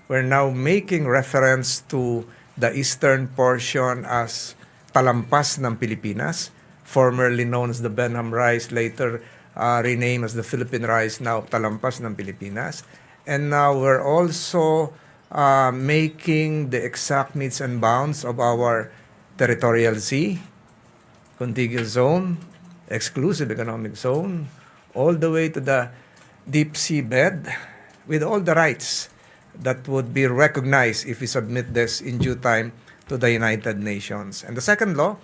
we're now making reference to the eastern portion as Talampas ng Pilipinas, formerly known as the Benham Rice, later renamed as the Philippine Rice, now Talampas ng Pilipinas. And now we're also making the exact needs and bounds of our territorial sea, contiguous zone, exclusive economic zone, all the way to the deep sea bed, with all the rights that would be recognized if we submit this in due time to the United Nations. And the second law,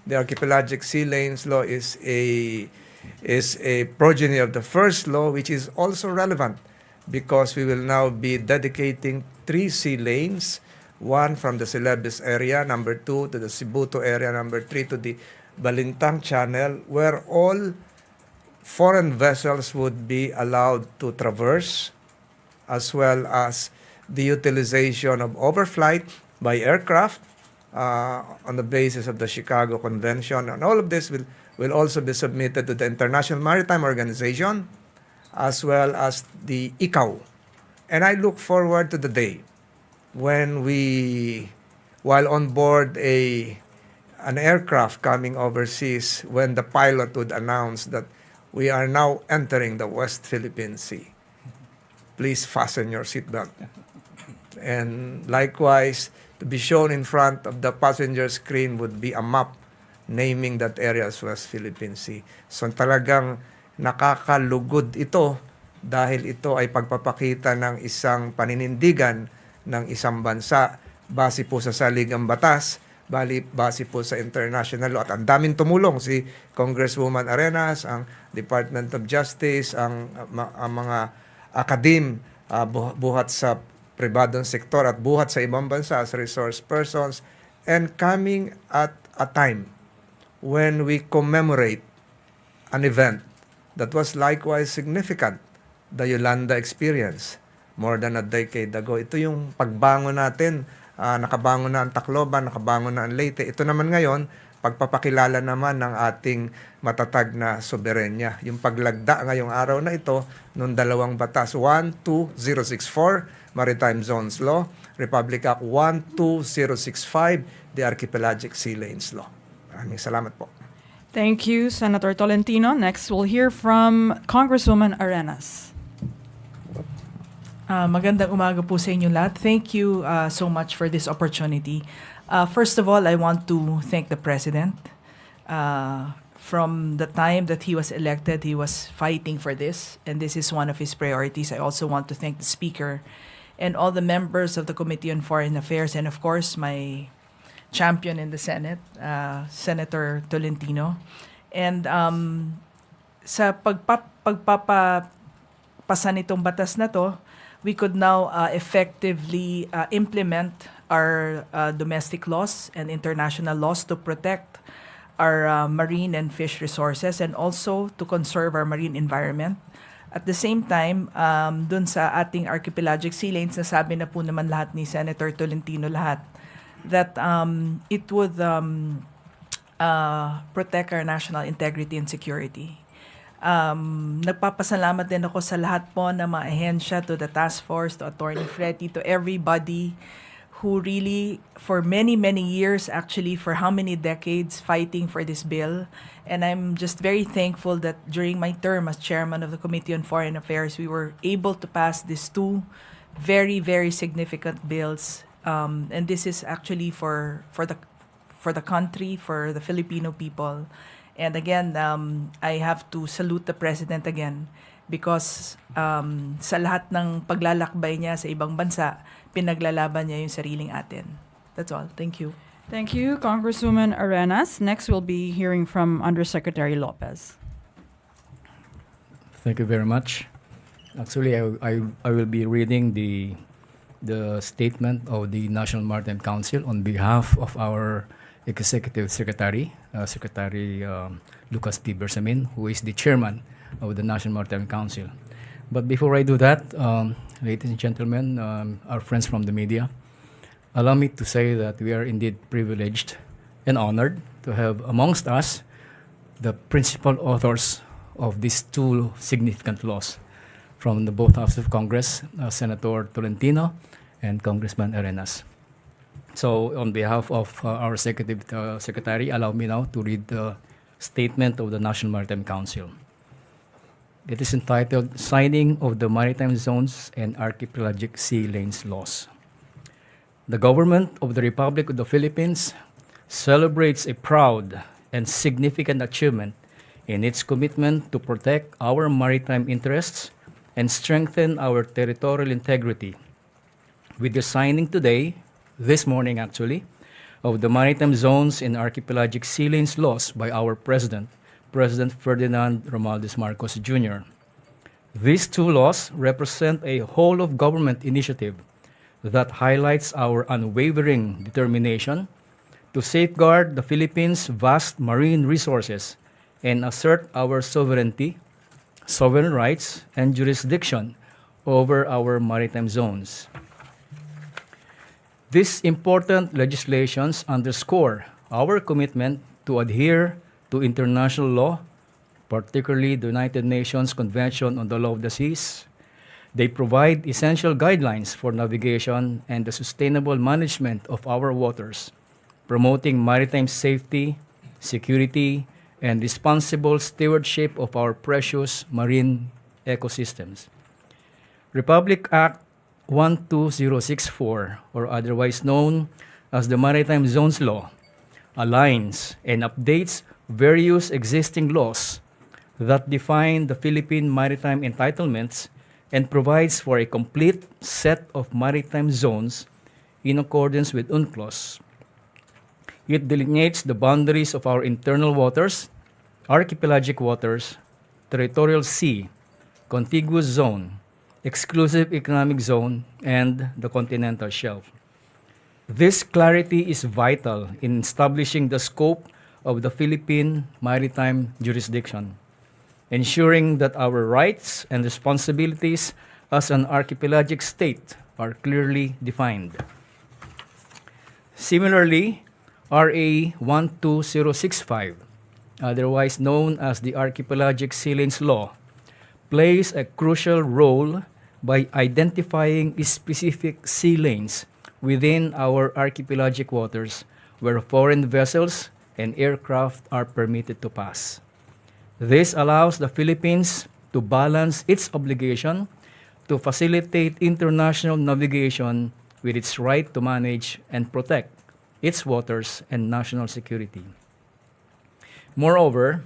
the Archipelagic Sea Lanes Law, is a progeny of the first law, which is also relevant because we will now be dedicating 3 sea lanes, one from the Celebes area, number 2 to the Sibuto area, number 3 to the Balintang Channel, where all foreign vessels would be allowed to traverse, as well as the utilization of overflight by aircraft on the basis of the Chicago Convention. And all of this will also be submitted to the International Maritime Organization, as well as the ICAO. And I look forward to the day when we, while on board an aircraft coming overseas, when the pilot would announce that we are now entering the West Philippine Sea. Please fasten your seatbelt. And likewise, to be shown in front of the passenger screen would be a map naming that area as West Philippine Sea. So talagang nakakalugod ito dahil ito ay pagpapakita ng isang paninindigan ng isang bansa base po sa saligang batas, base po sa international law. At ang daming tumulong, si Congresswoman Arenas, ang Department of Justice, ang mga akadim, buhat sa pribadong sektor at buhat sa ibang bansa as resource persons, and coming at a time when we commemorate an event that was likewise significant, the Yolanda experience, more than a decade ago. Ito yung pagbangon natin, nakabangon na ang Tacloban, nakabangon na ang Leyte. Ito naman ngayon, pagpapakilala naman ng ating matatag na soberenya. Yung paglagda ngayong araw na ito ng dalawang batas, 12064, Maritime Zones Law, Republic Act 12065, the Archipelagic Sea Lanes Law. Maraming salamat po. Thank you, Senator Tolentino. Next, we'll hear from Congresswoman Arenas. Magandang umaga po sa inyo lahat. Thank you so much for this opportunity. First of all, I want to thank the President. From the time that he was elected, he was fighting for this, and this is one of his priorities. I also want to thank the Speaker and all the members of the Committee on Foreign Affairs, and of course, my champion in the Senate, Senator Tolentino. And sa pagpapasa nitong batas na to, we could now effectively implement our domestic laws and international laws to protect our marine and fish resources and also to conserve our marine environment. At the same time, dun sa ating archipelagic sea lanes, nasabi na po naman lahat ni Senator Tolentino lahat, that it would protect our national integrity and security. Nagpapasalamat din ako sa lahat po na mga ahensya, to the task force, to Attorney Freddy, to everybody who really, for many, many years, actually, for how many decades, fighting for this bill. And I'm just very thankful that during my term as chairman of the Committee on Foreign Affairs, we were able to pass these 2 very, very significant bills. And this is actually for the country, for the Filipino people. And again, I have to salute the President again because sa lahat ng paglalakbay niya sa ibang bansa, pinaglalaban niya yung sariling atin. That's all. Thank you. Thank you, Congresswoman Arenas. Next, we'll be hearing from Undersecretary Lopez. Thank you very much. Actually, I will be reading the statement of the National Maritime Council on behalf of our Executive Secretary, Secretary Lucas T. Bersamin, who is the chairman of the National Maritime Council. But before I do that, ladies and gentlemen, our friends from the media, allow me to say that we are indeed privileged and honored to have amongst us the principal authors of these 2 significant laws from the both houses of Congress, Senator Tolentino and Congressman Arenas. So, on behalf of our Executive Secretary, allow me now to read the statement of the National Maritime Council. It is entitled Signing of the Maritime Zones and Archipelagic Sea Lanes Laws. The government of the Republic of the Philippines celebrates a proud and significant achievement in its commitment to protect our maritime interests and strengthen our territorial integrity. With the signing today, this morning actually, of the Maritime Zones and Archipelagic Sea Lanes Laws by our President, President Ferdinand Romualdez Marcos Jr. These two laws represent a whole-of-government initiative that highlights our unwavering determination to safeguard the Philippines' vast marine resources and assert our sovereignty, sovereign rights, and jurisdiction over our maritime zones. These important legislations underscore our commitment to adhere to international law, particularly the United Nations Convention on the Law of the Seas. They provide essential guidelines for navigation and the sustainable management of our waters, promoting maritime safety, security, and responsible stewardship of our precious marine ecosystems. Republic Act 12064, or otherwise known as the Maritime Zones Law, aligns and updates various existing laws that define the Philippine maritime entitlements and provides for a complete set of maritime zones in accordance with UNCLOS. It delineates the boundaries of our internal waters, archipelagic waters, territorial sea, contiguous zone, exclusive economic zone, and the continental shelf. This clarity is vital in establishing the scope of the Philippine maritime jurisdiction, ensuring that our rights and responsibilities as an archipelagic state are clearly defined. Similarly, RA 12065, otherwise known as the Archipelagic Sea Lanes Law, plays a crucial role by identifying specific sea lanes within our archipelagic waters where foreign vessels and aircraft are permitted to pass. This allows the Philippines to balance its obligation to facilitate international navigation with its right to manage and protect its waters and national security. Moreover,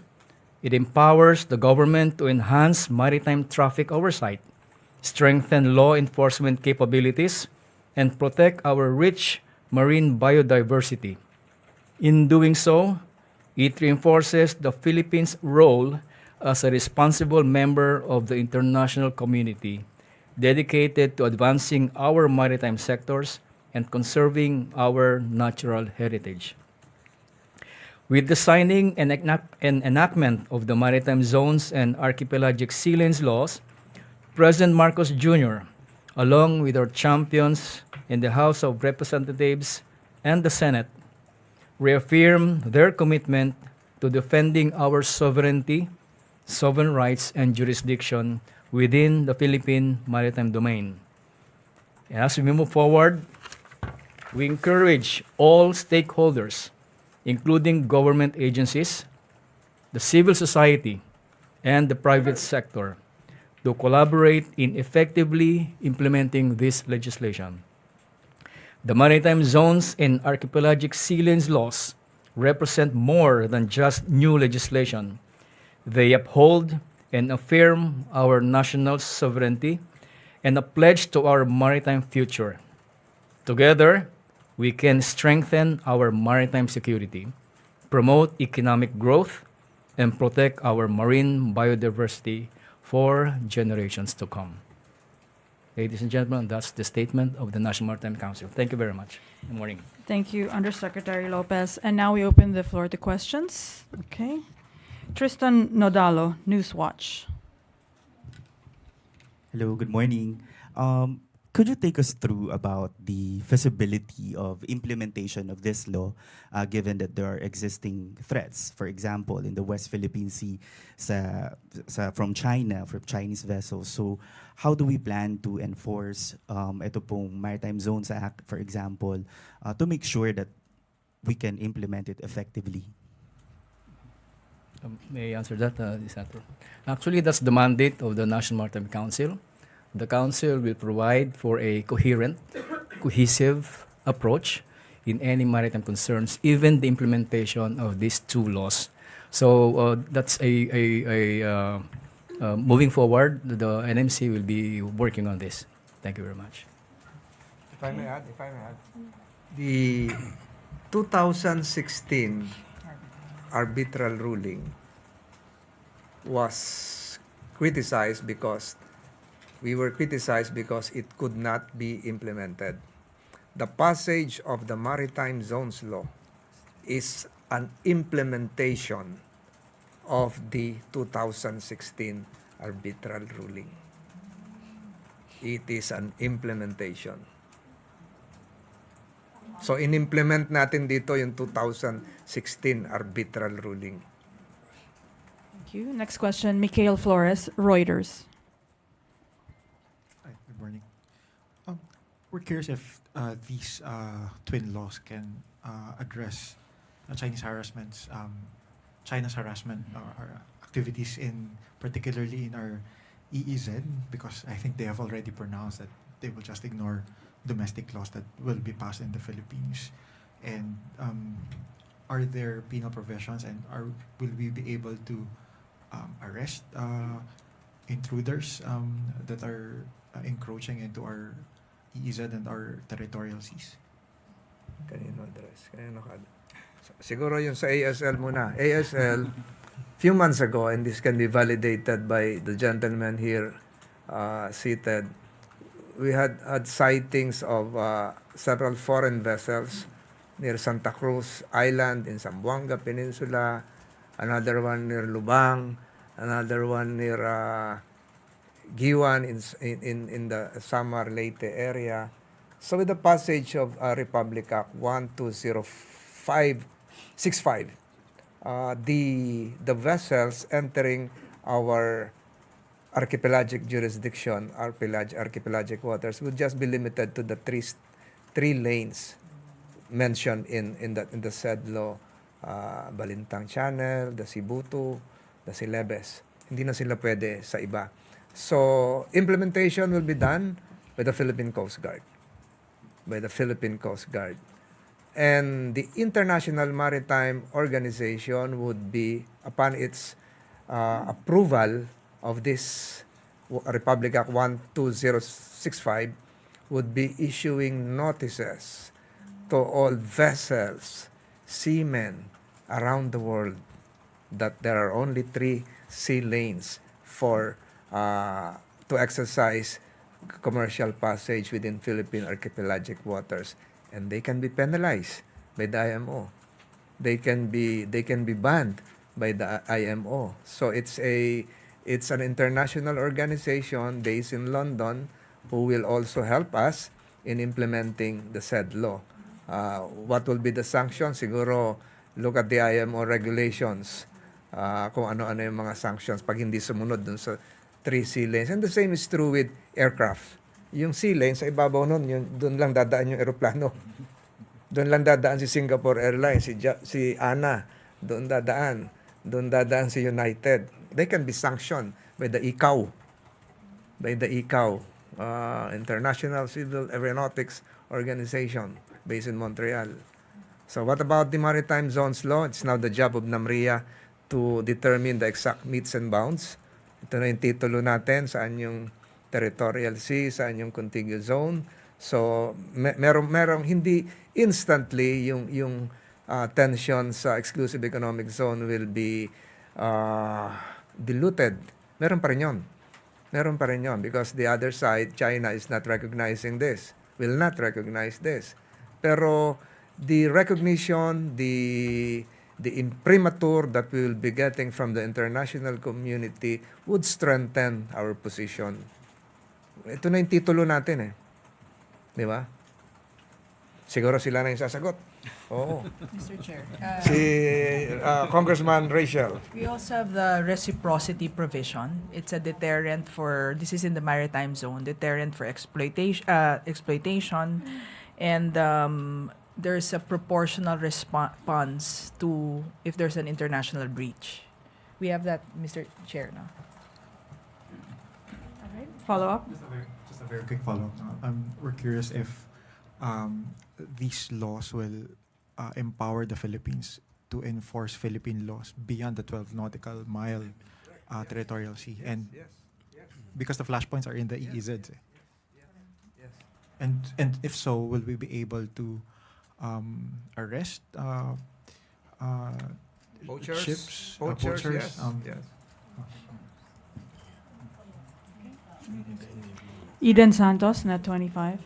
it empowers the government to enhance maritime traffic oversight, strengthen law enforcement capabilities, and protect our rich marine biodiversity. In doing so, it reinforces the Philippines' role as a responsible member of the international community dedicated to advancing our maritime sectors and conserving our natural heritage. With the signing and enactment of the Maritime Zones and Archipelagic Sea Lanes laws, President Marcos Jr., along with our champions in the House of Representatives and the Senate, reaffirm their commitment to defending our sovereignty, sovereign rights, and jurisdiction within the Philippine maritime domain. As we move forward, we encourage all stakeholders, including government agencies, the civil society, and the private sector, to collaborate in effectively implementing this legislation. The Maritime Zones and Archipelagic Sea Lanes laws represent more than just new legislation. They uphold and affirm our national sovereignty and a pledge to our maritime future. Together, we can strengthen our maritime security, promote economic growth, and protect our marine biodiversity for generations to come. Ladies and gentlemen, that's the statement of the National Maritime Council. Thank you very much. Good morning. Thank you, Undersecretary Lopez. And now we open the floor to questions. Okay. Tristan Nodalo, Newswatch. Hello, good morning. Could you take us through about the feasibility of implementation of this law, given that there are existing threats, for example, in the West Philippine Sea from China, from Chinese vessels? So how do we plan to enforce ito pong Maritime Zones Act, for example, to make sure that we can implement it effectively? May I answer that, Senator? Actually, that's the mandate of the National Maritime Council. The Council will provide for a coherent, cohesive approach in any maritime concerns, even the implementation of these two laws. So that's moving forward, the NMC will be working on this. Thank you very much. If I may add, the 2016 arbitral ruling was criticized because it could not be implemented. The passage of the Maritime Zones Law is an implementation of the 2016 arbitral ruling. It is an implementation. So, in-implement natin dito yung 2016 arbitral ruling. Thank you. Next question, Mikhail Flores, Reuters. Hi, good morning. We're curious if these twin laws can address Chinese harassments, China's harassment or activities particularly in our EEZ, because I think they have already pronounced that they will just ignore domestic laws that will be passed in the Philippines. And are there penal provisions, and will we be able to arrest intruders that are encroaching into our EEZ and our territorial seas? Kanino address? Siguro yung sa ASL muna. ASL, few months ago, and this can be validated by the gentleman here seated, we had sightings of several foreign vessels near Santa Cruz Island in Zamboanga Peninsula, another one near Lubang, another one near Giwan in the Samar Leyte area. So with the passage of Republic Act 120565, the vessels entering our archipelagic jurisdiction, archipelagic waters, would just be limited to the three lanes mentioned in the said law, Balintang Channel, the Sibutu, the Silebes. Hindi na sila pwede sa iba. So, implementation will be done by the Philippine Coast Guard. And the International Maritime Organization would be, upon its approval of this Republic Act 12065, would be issuing notices to all vessels, seamen around the world that there are only 3 sea lanes for to exercise commercial passage within Philippine archipelagic waters, and they can be penalized by the IMO. They can be banned by the IMO. So it's an international organization based in London who will also help us in implementing the said law. What will be the sanctions? Siguro look at the IMO regulations, kung ano-ano yung mga sanctions pag hindi sumunod dun sa 3 sea lanes. And the same is true with aircraft. Yung sea lanes, sa ibabaw nun, doon lang dadaan yung eroplano. Doon lang dadaan si Singapore Airlines, si ANA, doon dadaan si United. They can be sanctioned by the ICAO, International Civil Aeronautics Organization, based in Montreal. So what about the Maritime Zones Law? It's now the job of NAMRIA to determine the exact metes and bounds. Ito na yung titulo natin, saan yung territorial sea, saan yung contiguous zone. So, merong hindi instantly yung tension sa exclusive economic zone will be diluted. Meron pa rin yun because the other side, China, is not recognizing this, will not recognize this. Pero the recognition, the imprimatur that we will be getting from the international community would strengthen our position. Ito na yung titulo natin Di ba? Siguro sila na yung sasagot. Oo. Mr. Chair. Si Congressman Rachel. We also have the reciprocity provision. It's a deterrent for, this is in the maritime zone, deterrent for exploitation, and there's a proportional response to if there's an international breach. We have that, Mr. Chair, no? Follow up? Just a very quick follow-up. We're curious if these laws will empower the Philippines to enforce Philippine laws beyond the 12 nautical mile territorial sea. And because the flashpoints are in the EEZs. And if so, will we be able to arrest Poachers? ships? Poachers, yes. Yes. Eden Santos, Net 25.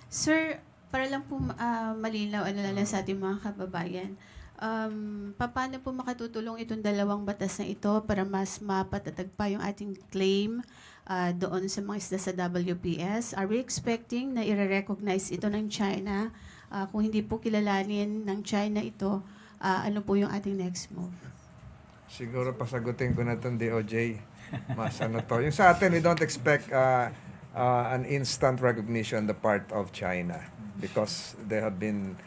Sir, para lang po malinaw lang sa ating mga kababayan, paano po makatutulong itong dalawang batas na ito para mas mapatatag pa yung ating claim doon sa mga isda sa WPS? Are we expecting na i-recognize ito ng China? Kung hindi po kilalanin ng China ito, ano po yung ating next move? Siguro pasagutin ko na itong DOJ. Mas ano to. Yung sa atin, we don't expect an instant recognition on the part of China because they have been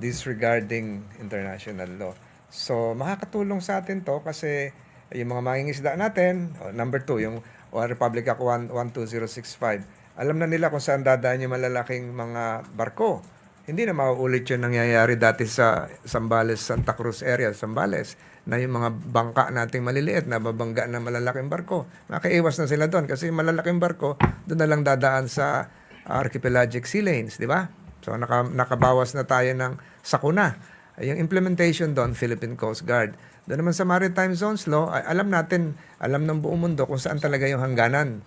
disregarding international law. So, makakatulong sa atin to kasi yung mga mangingisda natin, number 2, yung Republic Act 12065, alam na nila kung saan dadaan yung malalaking mga barko. Hindi na mauulit yung nangyayari dati sa Zambales, Santa Cruz area, Zambales, na yung mga bangka nating maliliit na babangga ng malalaking barko. Nakaiwas na sila doon kasi malalaking barko doon na lang dadaan sa archipelagic sea lanes, di ba? So nakabawas na tayo ng sakuna. Yung implementation doon, Philippine Coast Guard. Doon naman sa Maritime Zones Law, alam natin, alam ng buong mundo kung saan talaga yung hangganan.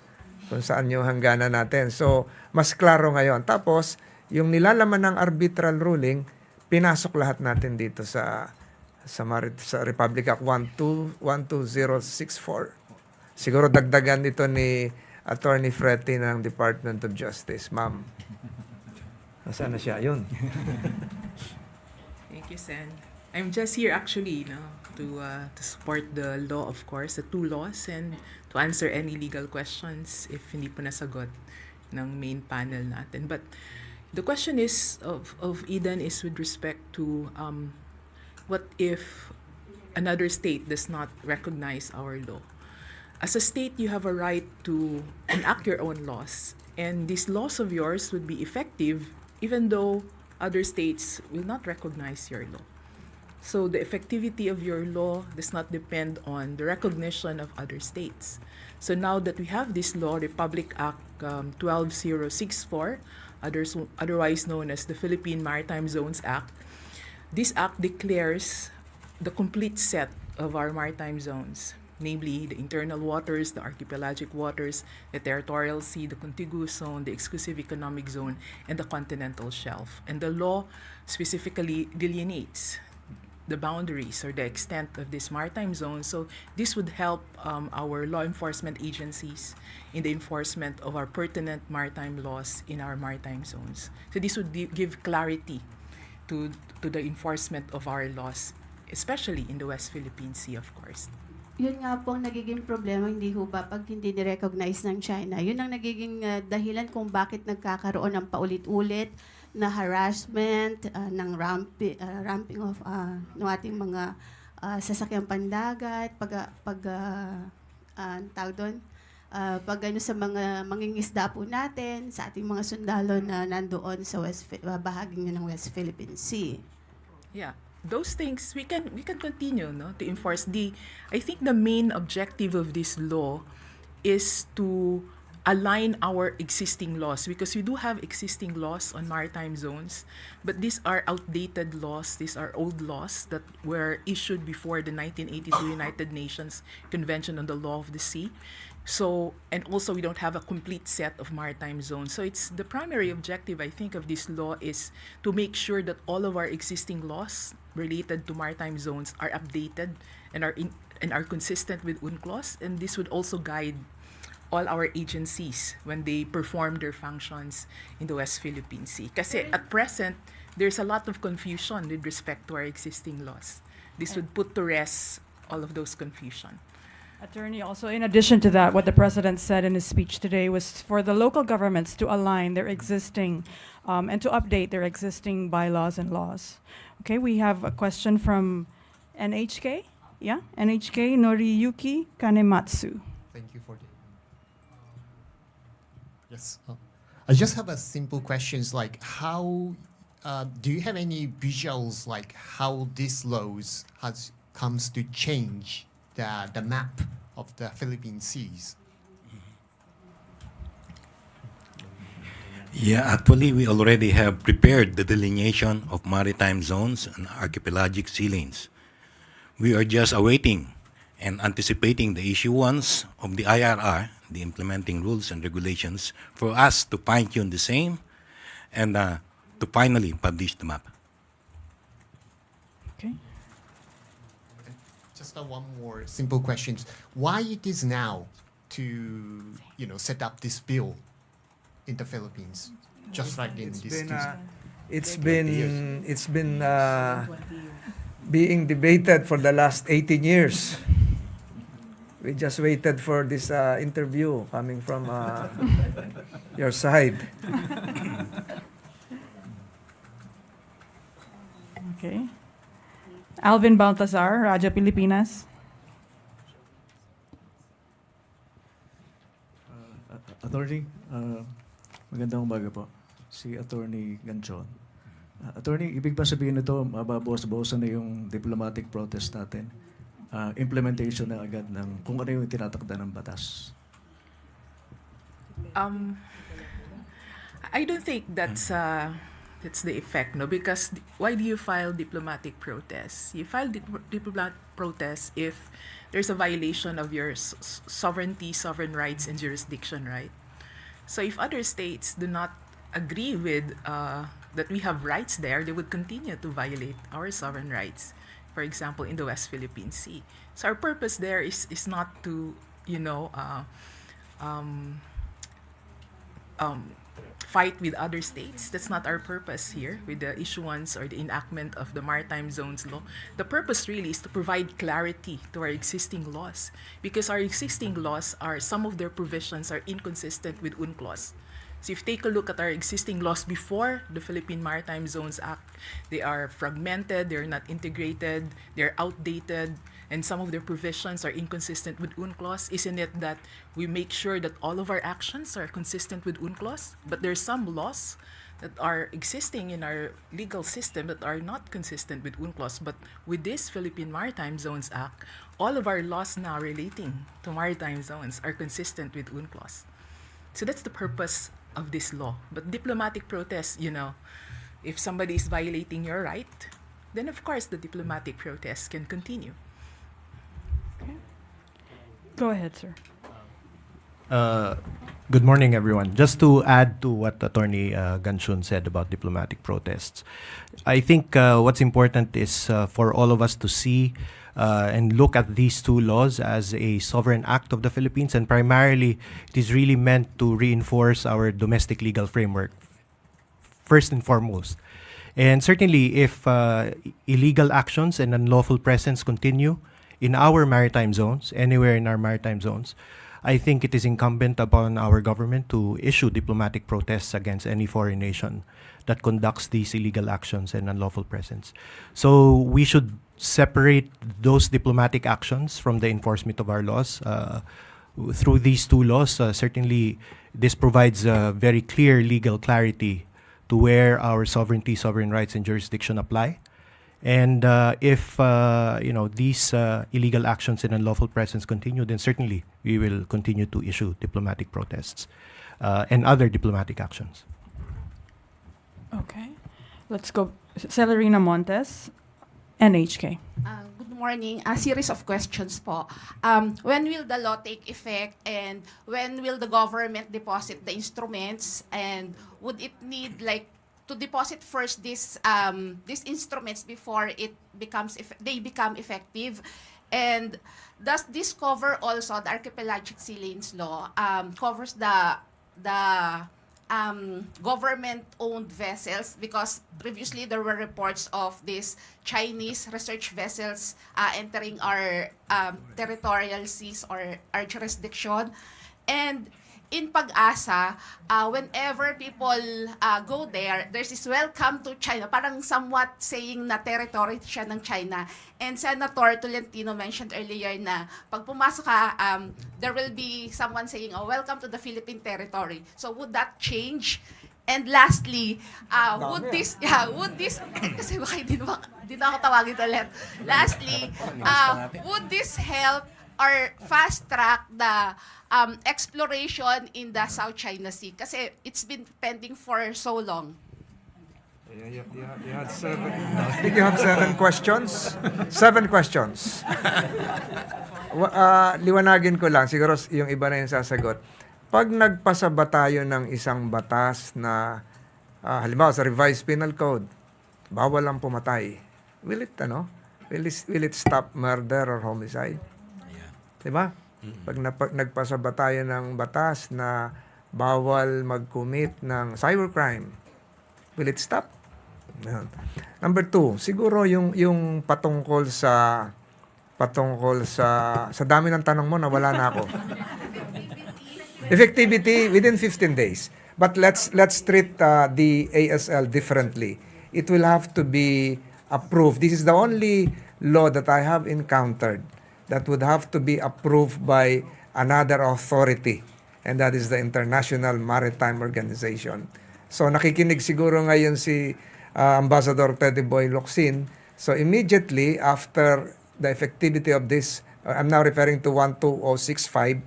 Kung saan yung hangganan natin. So, mas klaro ngayon. Tapos, yung nilalaman ng arbitral ruling, pinasok lahat natin dito sa Republic Act 12064. Siguro dagdagan ito ni Attorney Fretti ng Department of Justice. Ma'am. Nasaan na siya? Yun. Thank you, Sen. I'm just here actually to support the law, of course, the two laws, and to answer any legal questions if hindi po nasagot ng main panel natin. But the question is of Eden is with respect to what if another state does not recognize our law? As a state, you have a right to enact your own laws, and these laws of yours would be effective even though other states will not recognize your law. So the effectivity of your law does not depend on the recognition of other states. So now that we have this law, Republic Act 12064, otherwise known as the Philippine Maritime Zones Act, this act declares the complete set of our maritime zones, namely the internal waters, the archipelagic waters, the territorial sea, the contiguous zone, the exclusive economic zone, and the continental shelf. And the law specifically delineates the boundaries or the extent of this maritime zone. So this would help our law enforcement agencies in the enforcement of our pertinent maritime laws in our maritime zones. So this would give clarity to the enforcement of our laws, especially in the West Philippine Sea, of course. Yun nga po ang nagiging problema, hindi ho ba, pag hindi ni-recognize ng China. Yun ang nagiging dahilan kung bakit nagkakaroon ng paulit-ulit na harassment, ng ramping of ng ating mga sasakyang pandagat, tawag doon, pag sa mga mangingisda po natin, sa ating mga sundalo na nandoon sa bahaging ng West Philippine Sea. Yeah. Those things we can continue to enforce. I think the main objective of this law is to align our existing laws, because we do have existing laws on maritime zones, but these are outdated laws. These are old laws that were issued before the 1982 United Nations Convention on the Law of the Sea. So, and also we don't have a complete set of maritime zones. So it's the primary objective, I think, of this law is to make sure that all of our existing laws related to maritime zones are updated and are and are consistent with UNCLOS, and this would also guide all our agencies when they perform their functions in the West Philippine Sea. Kasi at present, there's a lot of confusion with respect to our existing laws. This would put to rest all of those confusion. Attorney, also in addition to that, what the President said in his speech today was for the local governments to align their existing and to update their existing bylaws and laws. Okay, we have a question from NHK. Yeah, NHK Noriyuki Kanematsu. Thank you for the. Yes. I just have a simple questions like how do you have any visuals like how this laws has comes to change the map of the Philippine seas? Yeah, actually, we already have prepared the delineation of maritime zones and archipelagic sea lanes. We are just awaiting and anticipating the issuance of the IRR, the implementing rules and regulations, for us to fine-tune the same and to finally publish the map. Okay. Just one more simple questions. Why it is now to set up this bill in the Philippines, just like in this? It's been being debated for the last 18 years. We just waited for this interview coming from your side. Okay. Alvin Baltazar, Raja Pilipinas. Attorney, magandang umaga po. Si Attorney Ganchon. Attorney, ibig ba sabihin nito, mababawas-bawasan na yung diplomatic protest natin? Implementation na agad ng kung ano yung tinatakda ng batas? I don't think that's the effect, no? Because why do you file diplomatic protests? You file diplomatic protests if there's a violation of your sovereignty, sovereign rights, and jurisdiction, right? So if other states do not agree with that we have rights there, they would continue to violate our sovereign rights. For example, in the West Philippine Sea. So our purpose there is not to, fight with other states. That's not our purpose here with the issuance or the enactment of the Maritime Zones Law. The purpose really is to provide clarity to our existing laws, because our existing laws some of their provisions are inconsistent with UNCLOS. So if you take a look at our existing laws before the Philippine Maritime Zones Act, they are fragmented, they're not integrated, they're outdated, and some of their provisions are inconsistent with UNCLOS. Isn't it that we make sure that all of our actions are consistent with UNCLOS? But there are some laws that are existing in our legal system that are not consistent with UNCLOS. But with this Philippine Maritime Zones Act, all of our laws now relating to maritime zones are consistent with UNCLOS. So that's the purpose of this law. But diplomatic protests, if somebody is violating your right, then of course the diplomatic protests can continue. Go ahead, sir. Good morning, everyone. Just to add to what Attorney Ganchon said about diplomatic protests, I think what's important is for all of us to see and look at these two laws as a sovereign act of the Philippines, and primarily it is really meant to reinforce our domestic legal framework, first and foremost. And certainly, if illegal actions and unlawful presence continue in our maritime zones, anywhere in our maritime zones, I think it is incumbent upon our government to issue diplomatic protests against any foreign nation that conducts these illegal actions and unlawful presence. So we should separate those diplomatic actions from the enforcement of our laws. Through these two laws, certainly this provides very clear legal clarity to where our sovereignty, sovereign rights, and jurisdiction apply. And if these illegal actions and unlawful presence continue, then certainly we will continue to issue diplomatic protests and other diplomatic actions. Okay. Let's go. Celerina Montes, NHK. Good morning. A series of questions po. When will the law take effect, and when will the government deposit the instruments, and would it need to deposit first these instruments before they become effective? And does this cover also the archipelagic sea lanes law, covers the government-owned vessels? Because previously there were reports of these Chinese research vessels entering our territorial seas or our jurisdiction. And in Pag-asa, whenever people go there, there's this welcome to China, parang somewhat saying na territory siya ng China. And Senator Tolentino mentioned earlier na pag pumasok ka, there will be someone saying, oh, welcome to the Philippine territory. So would that change? And lastly, would this, kasi baka hindi na ako tawagin ulit. Lastly, would this help or fast track the exploration in the South China Sea? Kasi it's been pending for so long. You had seven. I think you have 7 questions. 7 questions. Liwanagin ko lang, siguro yung iba na yung sasagot. Pag nagpasa ba tayo ng isang batas na, halimbawa sa revised penal code, bawal ang pumatay, will it stop murder or homicide? Diba? Pag nagpasa ba tayo ng batas na bawal mag-commit ng cybercrime, will it stop? Number 2, siguro yung patungkol sa dami ng tanong mo, nawala na ako. Effectivity within 15 days. But let's treat the ASL differently. It will have to be approved. This is the only law that I have encountered that would have to be approved by another authority, and that is the International Maritime Organization. So nakikinig siguro ngayon si Ambassador Teddy Boy Locsin. So immediately after the effectivity of this, I'm now referring to 12065,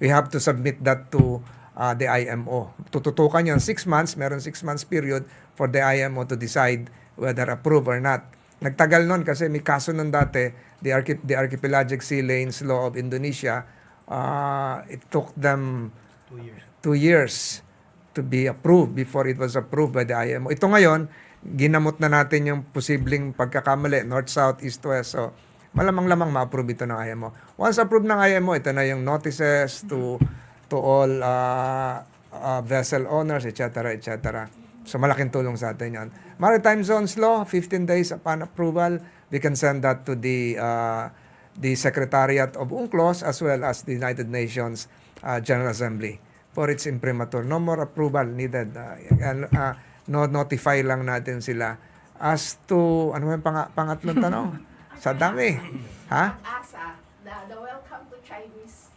we have to submit that to the IMO. Tututukan yun 6 months, meron 6 months period for the IMO to decide whether approve or not. Nagtagal nun kasi may kaso nun dati, the Archipelagic Sea Lanes Law of Indonesia, it took them 2 years to be approved before it was approved by the IMO. Ito ngayon, ginamot na natin yung posibleng pagkakamali, north, south, east, west. So, malamang-lamang ma-approve ito ng IMO. Once approved ng IMO, ito na yung notices to all vessel owners, etc., etc. So, malaking tulong sa atin yan. Maritime Zones Law, 15 days upon approval, we can send that to the Secretariat of UNCLOS as well as the United Nations General Assembly for its imprimatur. No more approval needed. Notify lang natin sila. As to, ano yung pangatlong tanong? Sa dami. Ha? Pag-asa, the welcome to Chinese.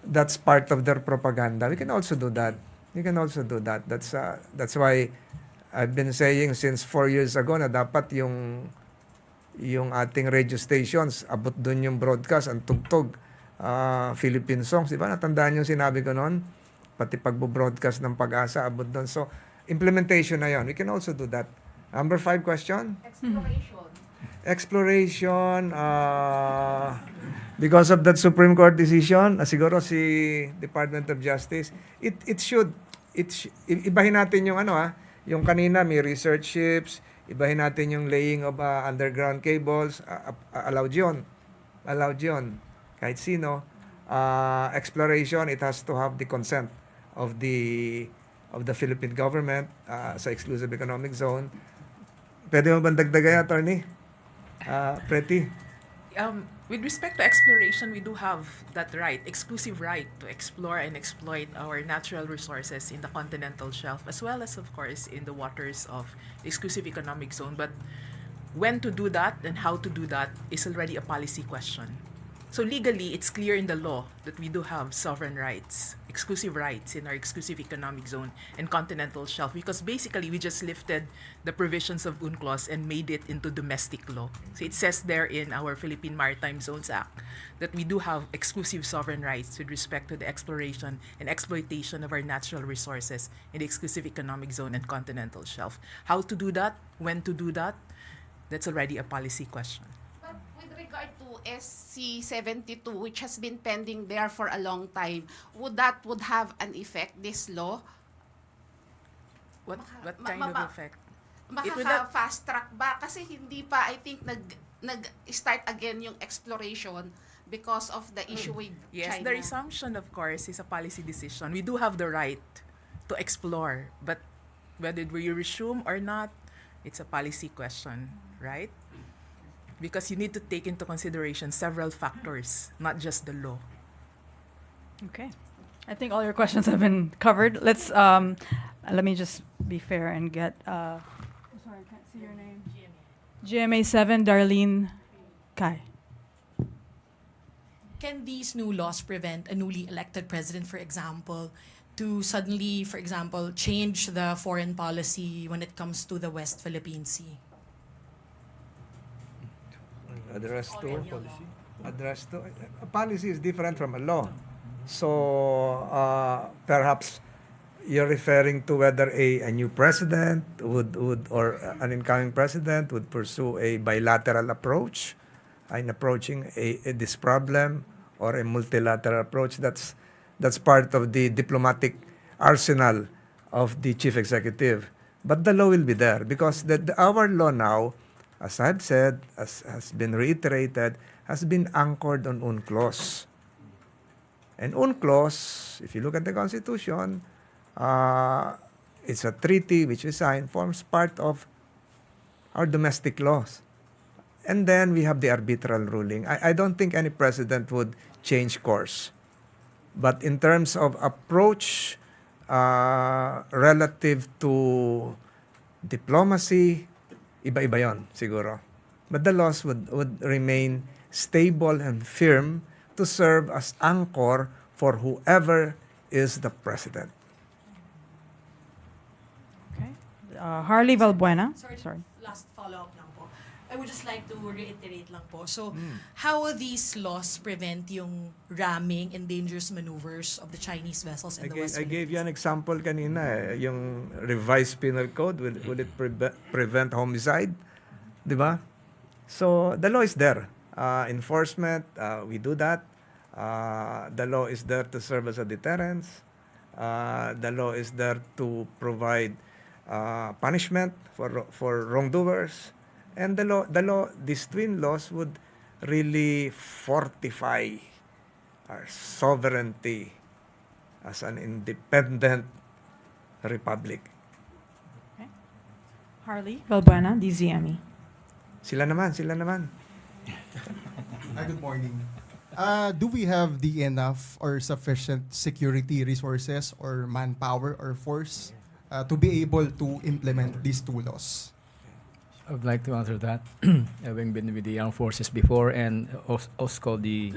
That's part of their propaganda. We can also do that. That's why I've been saying since 4 years ago na dapat yung ating radio stations, abot dun yung broadcast, ang tugtog, Philippine songs. Diba? Natandaan yung sinabi ko noon? Pati pagbo-broadcast ng Pag-asa, abot dun. So, implementation na yon. We can also do that. Number 5 question? Exploration. Because of that Supreme Court decision, siguro si Department of Justice, ibahin natin yung yung kanina may research ships, ibahin natin yung laying of underground cables, allowed yun. Kahit sino. Exploration, it has to have the consent of the Philippine government sa exclusive economic zone. Pwede mo bang dagdagay, Attorney? Pretty? With respect to exploration, we do have that right, exclusive right to explore and exploit our natural resources in the continental shelf, as well as, of course, in the waters of the exclusive economic zone. But when to do that and how to do that is already a policy question. So legally, it's clear in the law that we do have sovereign rights, exclusive rights in our exclusive economic zone and continental shelf, because basically we just lifted the provisions of UNCLOS and made it into domestic law. So it says there in our Philippine Maritime Zones Act that we do have exclusive sovereign rights with respect to the exploration and exploitation of our natural resources in the exclusive economic zone and continental shelf. How to do that, when to do that, that's already a policy question. Regard to SC-72, which has been pending there for a long time, would have an effect, this law? What kind of effect? Makaka-fast track ba? Kasi hindi pa, I think, nag-start again yung exploration because of the issue with Yes, China. the resumption, of course, is a policy decision. We do have the right to explore, but whether we resume or not, it's a policy question, right? Because you need to take into consideration several factors, not just the law. Okay. I think all your questions have been covered. Let me just be fair and get, sorry, I can't see your name. GMA 7, Darlene Kai. Can these new laws prevent a newly elected president, for example, to suddenly, for example, change the foreign policy when it comes to the West Philippine Sea? Address to a policy is different from a law. So perhaps you're referring to whether a new president would or an incoming president would pursue a bilateral approach in approaching this problem, or a multilateral approach. That's part of the diplomatic arsenal of the chief executive. But the law will be there because our law now, as I've said, as has been reiterated, has been anchored on UNCLOS. And UNCLOS, if you look at the Constitution, it's a treaty which we signed, forms part of our domestic laws. And then we have the arbitral ruling. I don't think any president would change course. But in terms of approach relative to diplomacy, iba-iba yon siguro. But the laws would remain stable and firm to serve as anchor for whoever is the president. Okay. Harley Valbuena. Sorry. Last follow-up lang po. I would just like to reiterate lang po. So, how will these laws prevent yung ramming and dangerous maneuvers of the Chinese vessels in the West I gave you Philippines? an example kanina, yung revised penal code, will it prevent homicide? Di ba? So, the law is there. Enforcement, we do that. The law is there to serve as a deterrence. The law is there to provide punishment for wrongdoers. And these twin laws would really fortify our sovereignty as an independent republic. Okay. Harley Valbuena, DZME. Sila naman. Good morning. Do we have the enough or sufficient security resources or manpower or force to be able to implement these two laws? I would like to answer that. Having been with the armed forces before and also the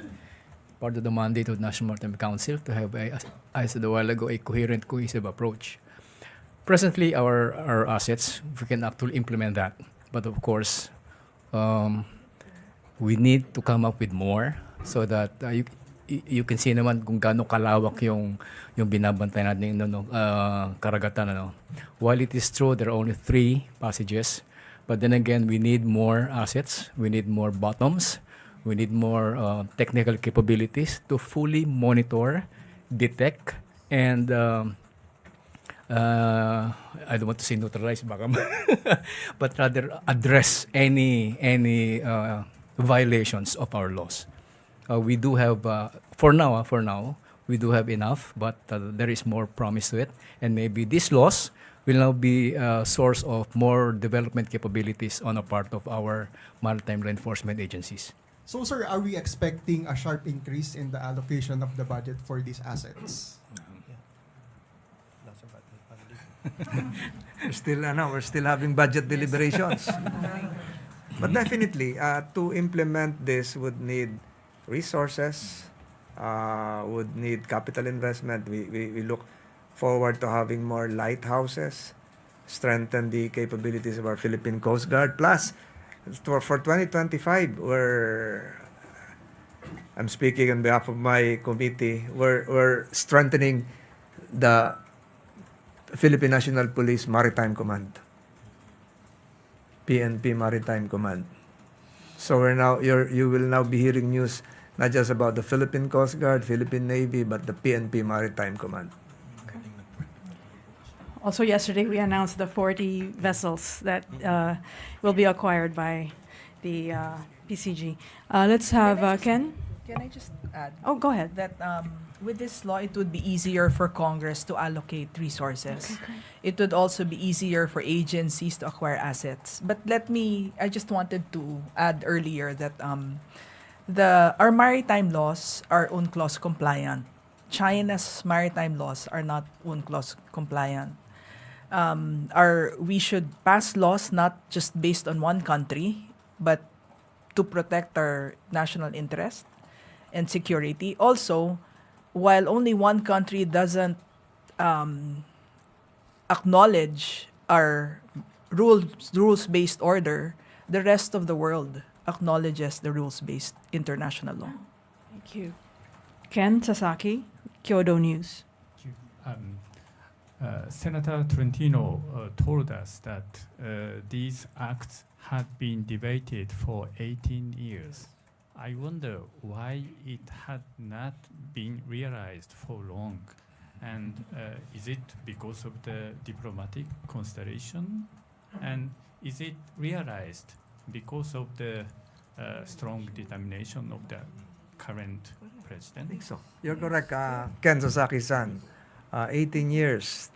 part of the mandate of the National Maritime Council to have, as I said a while ago, a coherent, cohesive approach. Presently, our assets, we can actually implement that. But of course, we need to come up with more so that you can see naman kung gaano kalawak yung binabantay natin karagatan. While it is true there are only 3 passages, but then again, we need more assets, we need more bottoms, we need more technical capabilities to fully monitor, detect, and I don't want to say neutralize, but rather address any violations of our laws. We do have, for now, we do have enough, but there is more promise to it, and maybe these laws will now be a source of more development capabilities on a part of our maritime law enforcement agencies. So, sir, are we expecting a sharp increase in the allocation of the budget for these assets? We're still having budget deliberations. But definitely, to implement this would need resources, would need capital investment. We look forward to having more lighthouses, strengthen the capabilities of our Philippine Coast Guard. Plus, for 2025, I'm speaking on behalf of my committee, we're strengthening the Philippine National Police Maritime Command, PNP Maritime Command. So you will now be hearing news not just about the Philippine Coast Guard, Philippine Navy, but the PNP Maritime Command. Also yesterday, we announced the 40 vessels that will be acquired by the PCG. Let's have Ken. Can I just add? Oh, go ahead. That with this law, it would be easier for Congress to allocate resources. It would also be easier for agencies to acquire assets. But I just wanted to add earlier that our maritime laws are UNCLOS compliant. China's maritime laws are not UNCLOS compliant. We should pass laws not just based on one country, but to protect our national interest and security. Also, while only one country doesn't acknowledge our rules-based order, the rest of the world acknowledges the rules-based international law. Thank you. Ken Sasaki, Kyodo News. Senator Trentino told us that these acts had been debated for 18 years. I wonder why it had not been realized for long. And is it because of the diplomatic constellation? And is it realized because of the strong determination of the current president? I think so. You're correct, Ken Sasaki-san. 18 years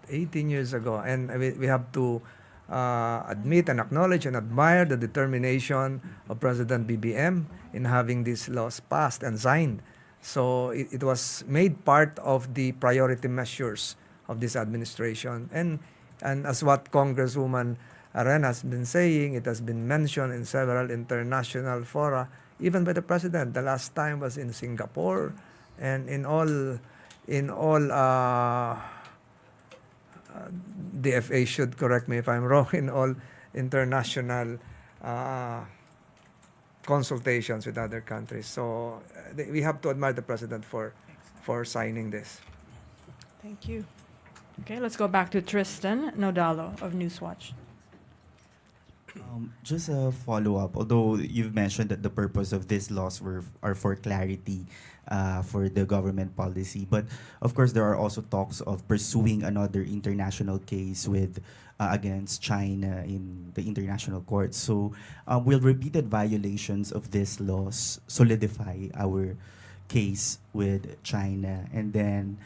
ago. And we have to admit and acknowledge and admire the determination of President BBM in having these laws passed and signed. So it was made part of the priority measures of this administration. And as what Congresswoman Aren has been saying, it has been mentioned in several international fora, even by the President. The last time was in Singapore, and in all DFA should correct me if I'm wrong, in all international consultations with other countries. So we have to admire the President for signing this. Thank you. Okay, let's go back to Tristan Nodalo of Newswatch. Just a follow-up, although you've mentioned that the purpose of these laws are for clarity for the government policy, but of course there are also talks of pursuing another international case with against China in the international court. So will repeated violations of these laws solidify our case with China? And then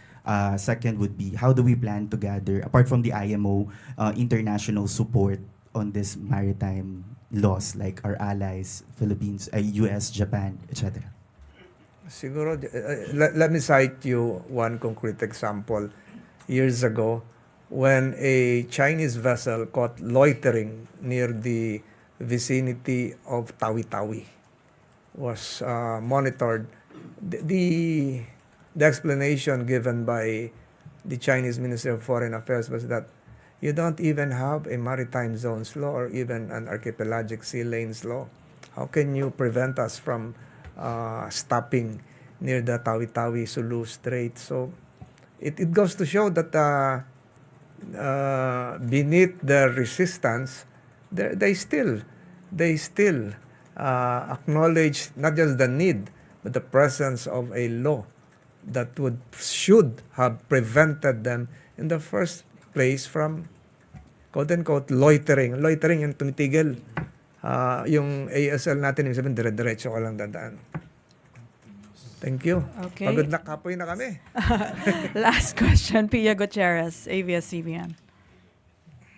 second would be, how do we plan to gather, apart from the IMO, international support on this maritime laws, like our allies, Philippines, US, Japan, etc.? Siguro, let me cite you one concrete example. Years ago, when a Chinese vessel caught loitering near the vicinity of Tawi-Tawi was monitored, the explanation given by the Chinese Ministry of Foreign Affairs was that you don't even have a maritime zones law or even an archipelagic sea lanes law. How can you prevent us from stopping near the Tawi-Tawi Sulu Strait? So it goes to show that beneath the resistance, they still acknowledge not just the need, but the presence of a law that should have prevented them in the first place from quote-unquote loitering yung tumitigil. Yung ASL natin, yung sabihin, dire-diretso ka lang dadaan. Thank you. Okay. Pagod na kapoy na kami. Last question, Pia Gutierrez, ABS-CBN.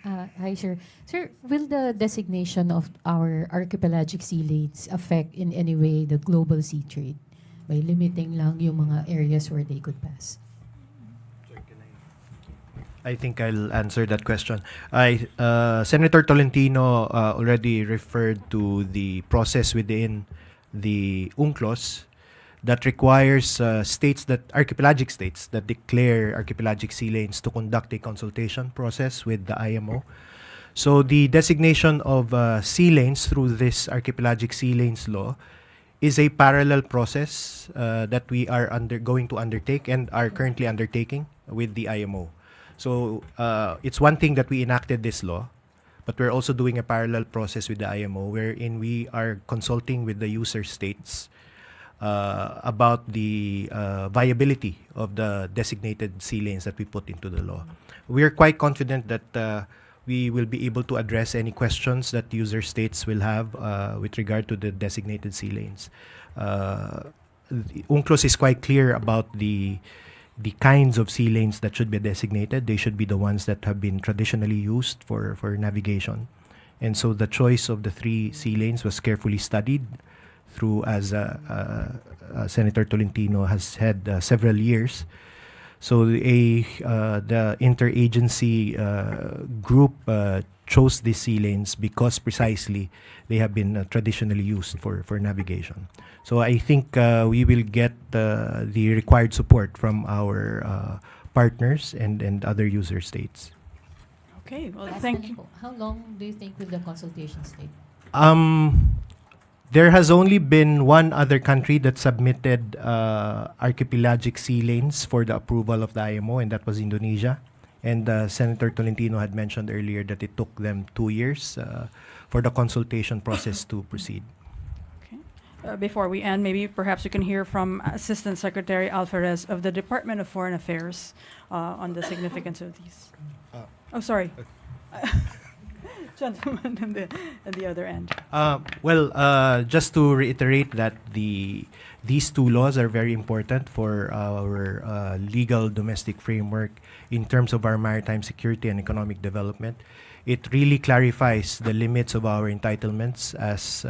Hi, sir. Sir, will the designation of our archipelagic sea lanes affect in any way the global sea trade by limiting lang yung mga areas where they could pass? I think I'll answer that question. Senator Tolentino already referred to the process within the UNCLOS that requires archipelagic states that declare archipelagic sea lanes to conduct a consultation process with the IMO. So the designation of sea lanes through this archipelagic sea lanes law is a parallel process that we are going to undertake and are currently undertaking with the IMO. So it's one thing that we enacted this law, but we're also doing a parallel process with the IMO wherein we are consulting with the user states about the viability of the designated sea lanes that we put into the law. We are quite confident that we will be able to address any questions that user states will have with regard to the designated sea lanes. UNCLOS is quite clear about the kinds of sea lanes that should be designated. They should be the ones that have been traditionally used for navigation. And so the choice of the 3 sea lanes was carefully studied through, as Senator Tolentino has said, several years. So the interagency group chose these sea lanes because precisely they have been traditionally used for navigation. So I think we will get the required support from our partners and other user states. Okay, well, Last thank tanong you. po, how long do you think will the consultation take? There has only been one other country that submitted archipelagic sea lanes for the approval of the IMO, and that was Indonesia. And Senator Tolentino had mentioned earlier that it took them 2 years for the consultation process to proceed. Before we end, maybe perhaps we can hear from Assistant Secretary Alvarez of the Department of Foreign Affairs on the significance of these. Oh, sorry. Gentleman in the other end. Just to reiterate that these 2 laws are very important for our legal domestic framework in terms of our maritime security and economic development. It really clarifies the limits of our entitlements as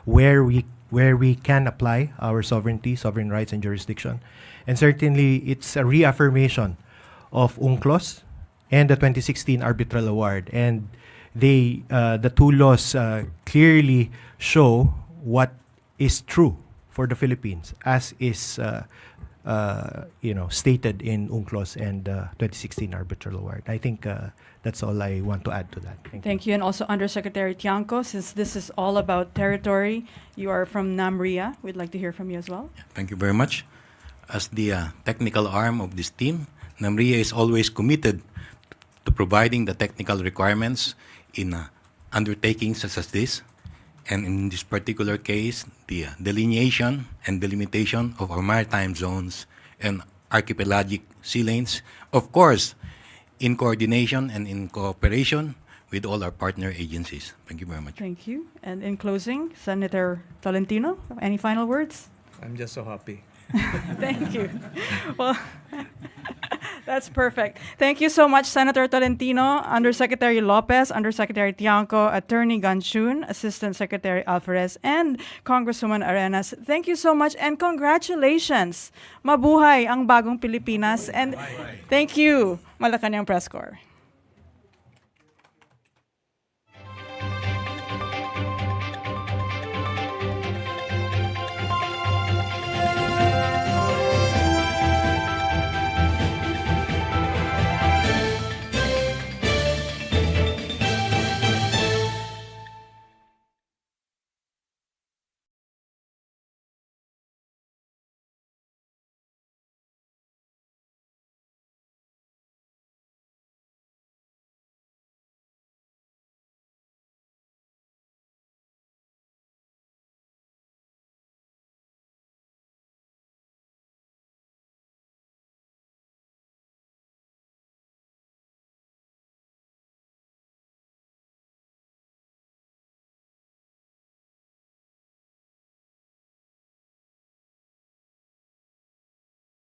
where we can apply our sovereignty, sovereign rights, and jurisdiction. And certainly, it's a reaffirmation of UNCLOS and the 2016 arbitral award. And the 2 laws clearly show what is true for the Philippines, as is stated in UNCLOS and 2016 arbitral award. I think that's all I want to add to that. Thank you. And also Undersecretary Tiangco, since this is all about territory, you are from NAMRIA. We'd like to hear from you as well. Thank you very much. As the technical arm of this team, NAMRIA is always committed to providing the technical requirements in undertakings such as this. And in this particular case, the delineation and delimitation of our maritime zones and archipelagic sea lanes, of course, in coordination and in cooperation with all our partner agencies. Thank you very much. Thank you. And in closing, Senator Tolentino, any final words? I'm just so happy. Thank you. Well, that's perfect. Thank you so much, Senator Tolentino, Undersecretary Lopez, Undersecretary Tiangco, Attorney Ganchun, Assistant Secretary Alvarez, and Congresswoman Arenas. Thank you so much and congratulations. Mabuhay ang bagong Pilipinas. And thank you, Malacanang Press Corps.